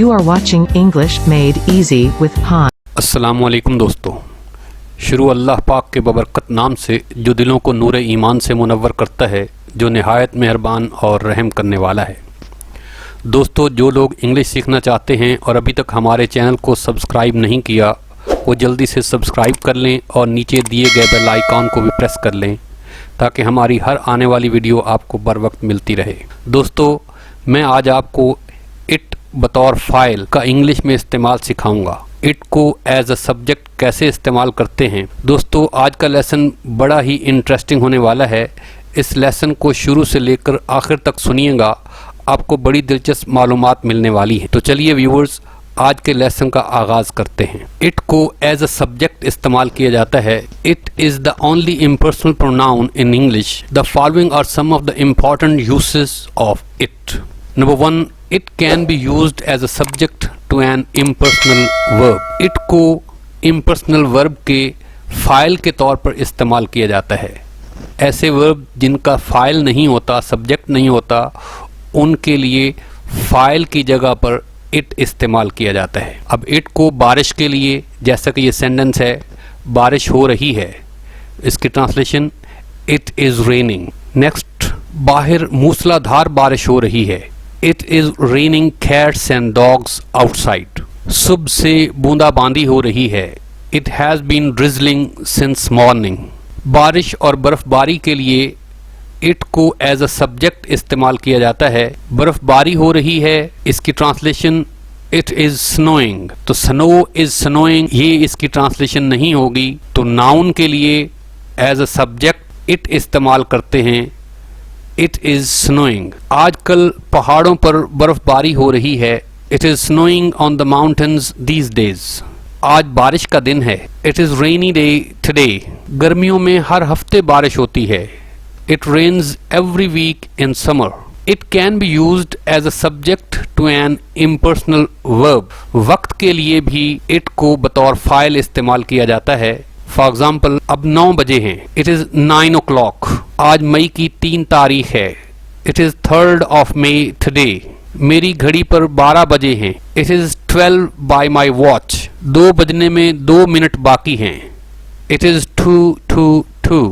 You are watching English Made Easy with Han. अस्सलामुअलैकुम दोस्तों, शुरू अल्लाह पाक के बबरकत नाम से जो दिलों को नूर ईमान से मुनव्वर करता है, जो नहायत मेहरबान और रहम करने वाला है। दोस्तों, जो लोग इंग्लिश सीखना चाहते हैं और अभी तक हमारे चैनल को सब्सक्राइब नहीं किया, वो जल्दी से सब्सक्राइब कर लें और नीचे दिए गए बेल आइकॉन को भी प्रेस कर लें ताकि हमारी हर आने वाली वीडियो आपको बर वक्त मिलती रहे। दोस्तों, मैं आज आपको इट बतौर फ़ाइल का इंग्लिश में इस्तेमाल सिखाऊंगा। इट को एज अ सब्जेक्ट कैसे इस्तेमाल करते हैं। दोस्तों, आज का लेसन बड़ा ही इंटरेस्टिंग होने वाला है। इस लेसन को शुरू से लेकर आखिर तक सुनिएगा, आपको बड़ी दिलचस्प मालूमात मिलने वाली हैं। तो चलिए व्यूअर्स, आज के लेसन का आगाज़ करते हैं। इट को एज अ सब्जेक्ट इस्तेमाल किया जाता है। It is the only impersonal pronoun in English. The following are some of the important uses of it. Number 1, it can be used as a subject to an impersonal verb. It को impersonal verb के फ़ाइल के तौर पर इस्तेमाल किया जाता है। ऐसे वर्ब जिनका फ़ाइल नहीं होता, सब्जेक्ट नहीं होता, उनके लिए फ़ाइल की जगह पर इट इस्तेमाल किया जाता है। अब इट को बारिश के लिए, जैसा कि ये सेंटेंस है, बारिश हो रही है, इसकी translation it is raining. Next, बाहर मूसलाधार बारिश हो रही है। It is raining cats and dogs outside. सुबह से बूंदाबांदी हो रही है। It has been drizzling since morning. बारिश और बर्फबारी के लिए इट को एज अ सब्जेक्ट इस्तेमाल किया जाता है। बर्फबारी हो रही है, इसकी ट्रांसलेशन इट इज़ स्नोइंग। तो स्नो इज़ स्नोइंग, ये इसकी ट्रांसलेशन नहीं होगी। तो नाउन के लिए एज अ सब्जेक्ट इट इस्तेमाल करते हैं, इट इज़ स्नोइंग। आजकल पहाड़ों पर बर्फबारी हो रही है। It is snowing on the mountains these days. आज बारिश का दिन है। It is rainy day today. गर्मियों में हर हफ्ते बारिश होती है। It rains every week in summer. It can be used as a subject to an impersonal verb. वक्त के लिए भी it को बतौर फ़ाइल इस्तेमाल किया जाता है। फॉर एग्जाम्पल, अब 9 बजे हैं। It is 9 o'clock. आज मई की 3 तारीख है। It is 3rd of May today. मेरी घड़ी पर 12 बजे हैं। It is 12 by my watch. 2 बजने में 2 मिनट बाकी हैं। It is 2 to 2.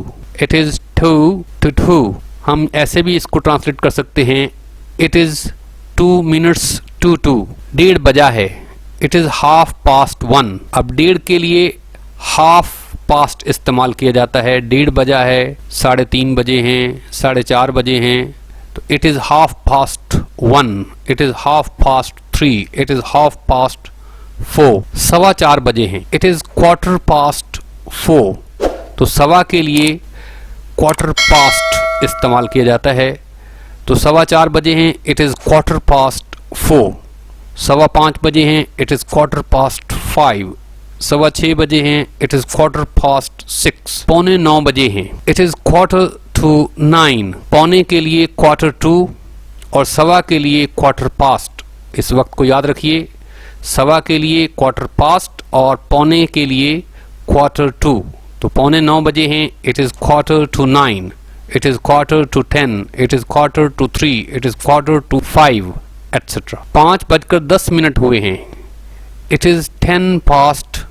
It is 2 to 2. हम ऐसे भी इसको ट्रांसलेट कर सकते हैं, इट इज़ 2 minutes to 2. 1:30 बजा है। It is 1:30. अब 1:30 के लिए 1/2 इस्तेमाल किया जाता है। 1:30 बजा है, 3:30 बजे हैं, 4:30 बजे हैं, तो it is 1/2. It is 3:30. It is 4:15. 4:15 बजे हैं। It is 4:15. तो सवा के लिए 4:15 इस्तेमाल किया जाता है। तो 4:15 बजे हैं, इट इज़ 4:15. 5:15 बजे हैं, इट इज़ 5:15. 6:15 बजे हैं, इट इज़ 6:15. 8:45 बजे हैं, इट इज़ 8:45. पौने के लिए 4:45 और सवा के लिए 4:15. इस वक्त को याद रखिए, सवा के लिए 4:15 और पौने के लिए 4:45. तो 8:45 बजे हैं, it is 8:45. It is 8:10. It is 3:45. It is 4:45 etcetera. 5:10 हुए हैं, इट इज़ 5:10.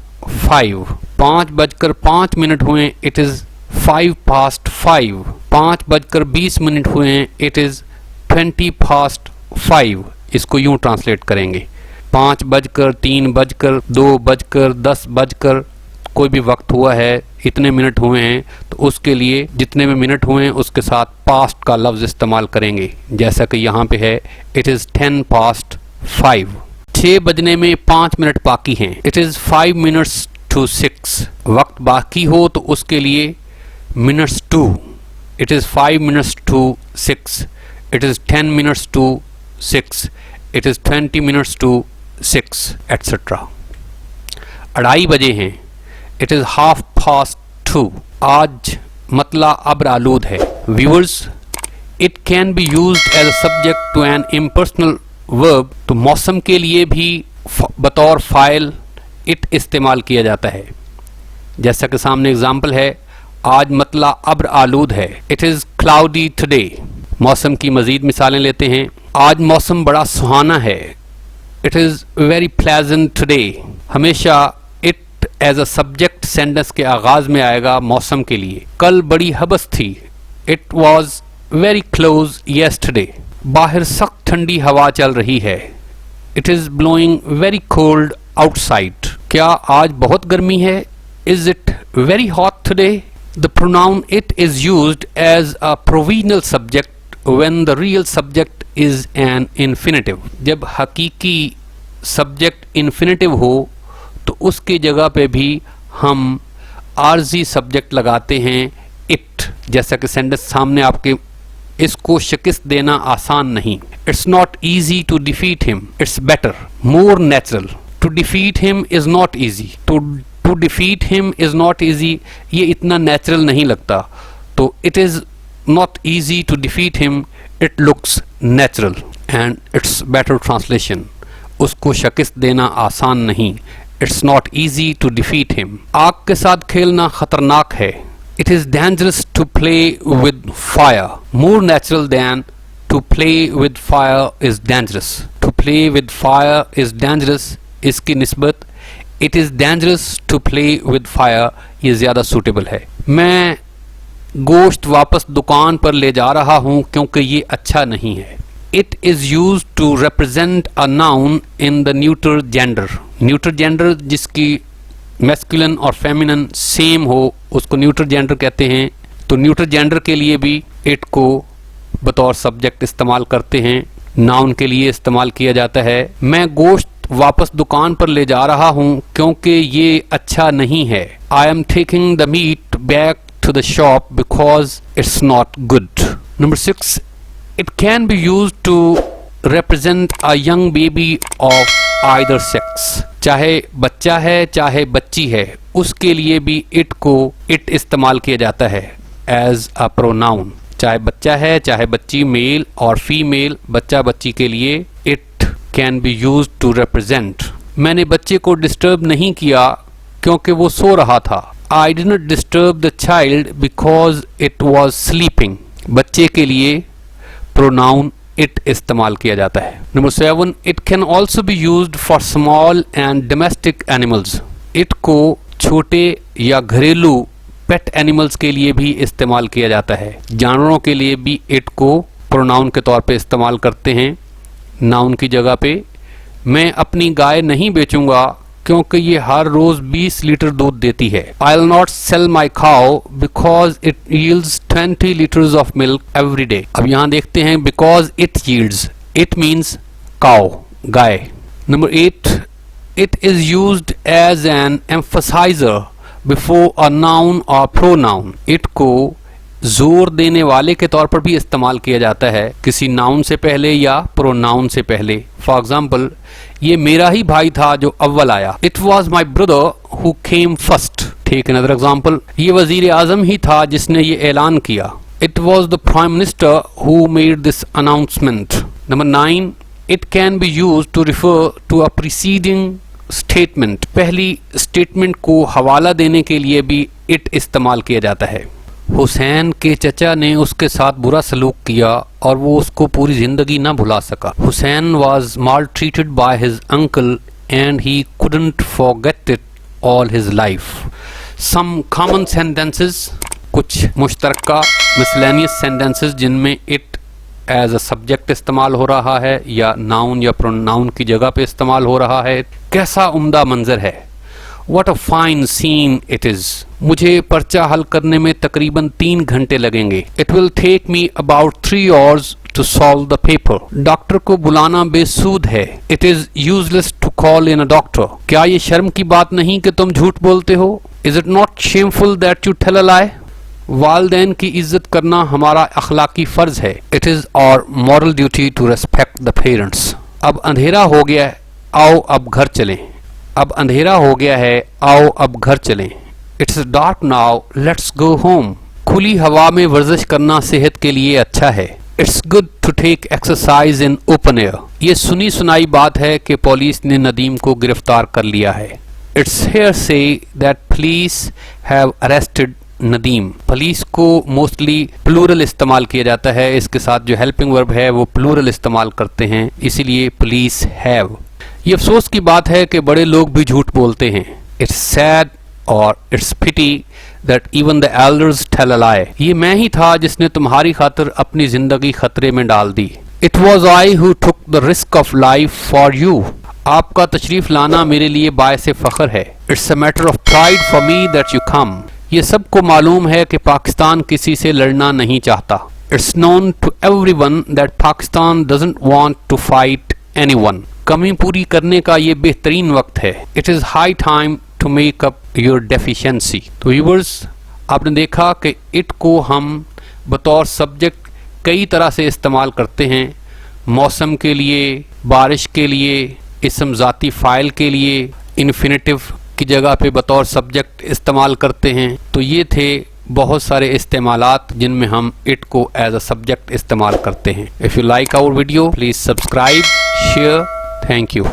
5:05 हुए, इट इज़ 5:05. 5:20 हुए हैं, इट इज़ 20:05. इसको यूं ट्रांसलेट करेंगे, 5 बजकर, 3 बजकर, 2 बजकर, 10 बजकर, कोई भी वक्त हुआ है, इतने मिनट हुए हैं, तो उसके लिए जितने में मिनट हुए हैं उसके साथ पास्ट का लफ्ज़ इस्तेमाल करेंगे, जैसा कि यहाँ पे है, इट इज़ 10:05. 6 बजने में 5 मिनट बाकी हैं। It is 5 minutes to 6. वक्त बाकी हो तो उसके लिए minutes to. It is 5 minutes to 6. It is 10 minutes to 6. It is 20 minutes to 6 etcetera. 2:30 बजे हैं, इट इज़ 2:30. आज मतला अब्र आलूद है। Viewers, it can be used as a subject to an impersonal verb. तो मौसम के लिए भी बतौर फ़ाइल इट इस्तेमाल किया जाता है। जैसा कि सामने एग्जाम्पल है, आज मतला अब्र आलूद है। It is cloudy today. मौसम की मज़ीद मिसालें लेते हैं। आज मौसम बड़ा सुहाना है। It is very pleasant today, हमेशा it as a subject sentence के आगाज में आएगा मौसम के लिए। कल बड़ी हबस थी, it was very close yesterday. बाहर सख्त ठंडी हवा चल रही है, it is blowing very cold outside. क्या आज बहुत गर्मी है, is it very hot today. The pronoun it is used as a provisional subject when the real subject is an infinitive. जब हकीकी सब्जेक्ट इन्फिनेटिव हो तो उसकी जगह पे भी हम आर्जी सब्जेक्ट लगाते हैं इट। जैसा कि सेंटेंस सामने आपके, इसको शिकस्त देना आसान नहीं। It's not easy to defeat him, it's better, more natural. To defeat him is not easy, to defeat him is not easy, ये इतना नेचुरल नहीं लगता। तो it is not easy to defeat him, it looks natural and it's better translation. उसको शिकस्त देना आसान नहीं, it's not easy to defeat him. आग के साथ खेलना खतरनाक है, it is dangerous to play with fire. More natural than to play with fire is dangerous. To play with fire is dangerous. इसकी निस्बत it is dangerous to play with fire ये ज़्यादा suitable है। मैं गोश्त वापस दुकान पर ले जा रहा हूँ क्योंकि ये अच्छा नहीं है। It is used to represent a noun in the neuter gender. Neuter gender जिसकी मैस्कुलिन और फेमिनिन सेम हो उसको न्यूट्रल जेंडर कहते हैं। तो न्यूट्रल जेंडर के लिए भी इट को बतौर सब्जेक्ट इस्तेमाल करते हैं, नाउन के लिए इस्तेमाल किया जाता है। मैं गोश्त वापस दुकान पर ले जा रहा हूँ क्योंकि ये अच्छा नहीं है। I am taking the meat back to the shop because it's not good. Number 6, it can be used to represent a young baby of either sex. चाहे बच्चा है चाहे बच्ची है, उसके लिए भी इट को इट इस्तेमाल किया जाता है एज अ प्रोनाउन। चाहे बच्चा है चाहे बच्ची, मेल और फीमेल, बच्चा बच्ची के लिए it can be used to represent. मैंने बच्चे को डिस्टर्ब नहीं किया क्योंकि वो सो रहा था। I did not disturb the child because it was sleeping. बच्चे के लिए प्रोनाउन इट इस्तेमाल किया जाता है। Number 7, it can also be used for small and domestic animals. It को छोटे या घरेलू पेट एनिमल्स के लिए भी इस्तेमाल किया जाता है। जानवरों के लिए भी इट को प्रोनाउन के तौर पे इस्तेमाल करते हैं नाउन की जगह पे। मैं अपनी गाय नहीं बेचूंगा क्योंकि ये हर रोज 20 लीटर दूध देती है। I will not sell my cow because it yields 20 litres of milk every day. अब यहाँ देखते हैं because it yields, it means cow, गाय। Number 8, it is used as an emphasiser before a noun और pronoun. It को जोर देने वाले के तौर पर भी इस्तेमाल किया जाता है किसी नाउन से पहले या प्रोनाउन से पहले। फॉर एग्जाम्पल, ये मेरा ही भाई था जो अव्वल आया। It was my brother who came first. ठीक, अनदर एग्जाम्पल, ये वजीर आजम ही था जिसने ये ऐलान किया। It was the prime minister who made this announcement. Number 9, it can be use to refer to a preceding statement. पहली स्टेटमेंट को हवाला देने के लिए भी इट इस्तेमाल किया जाता है। हुसैन के चचा ने उसके साथ बुरा सलूक किया और वो उसको पूरी जिंदगी ना भुला सका। Hussain was maltreated by his uncle and he couldn't forget it all his life. Some common sentences, कुछ मुश्तरका miscellaneous sentences जिनमें it एज अ सब्जेक्ट इस्तेमाल हो रहा है या नाउन या प्रोनाउन की जगह पे इस्तेमाल हो रहा है। कैसा उम्दा मंजर है, What a fine scene it is. मुझे पर्चा हल करने में तकरीबन 3 घंटे लगेंगे। It will take me about 3 hours to solve the paper. Doctor को बुलाना बेसूद है। It is useless to call in a doctor. क्या ये शर्म की बात नहीं कि तुम झूठ बोलते हो? Is it not shameful that you tell a lie? वालदैन की इज्जत करना हमारा अखलाकी फर्ज है। It is our moral duty to respect the parents. अब अंधेरा हो गया है, आओ अब घर चलें। अब अंधेरा हो गया है, आओ अब घर चलें। It's dark now, let's go home. खुली हवा में वर्जिश करना सेहत के लिए अच्छा है। It's good to take exercise in open air. ये सुनी सुनाई बात है कि पुलिस ने नदीम को गिरफ्तार कर लिया है। It's hearsay that police have arrested Nadeem. Police को मोस्टली प्लूरल इस्तेमाल किया जाता है, इसके साथ जो हेल्पिंग वर्ब है वो प्लूरल इस्तेमाल करते हैं, इसीलिए पुलिस हैव। ये अफसोस की बात है कि बड़े लोग भी झूठ बोलते हैं। इट्स सैड और it's pity that even the elders tell a lie. ये मैं ही था जिसने तुम्हारी खातिर अपनी जिंदगी खतरे में डाल दी। It was I who took the risk of life for you. आपका तशरीफ लाना मेरे लिए बायसे फख्र है। It's a matter of pride for me that you come. ये सबको मालूम है कि पाकिस्तान किसी से लड़ना नहीं चाहता। It's known to everyone that Pakistan doesn't want to fight anyone. कमी पूरी करने का ये बेहतरीन वक्त है। It is high time to make up your deficiency. तो व्यूअर्स, आपने देखा कि इट को हम बतौर सब्जेक्ट कई तरह से इस्तेमाल करते हैं। मौसम के लिए, बारिश के लिए, इसम ज़ाती फ़ाइल के लिए, इन्फिनेटिव की जगह पे बतौर सब्जेक्ट इस्तेमाल करते हैं। तो ये थे बहुत सारे इस्तेमालात जिनमें हम इट को एज अ सब्जेक्ट इस्तेमाल करते हैं। If you like our video please subscribe, share. Thank you.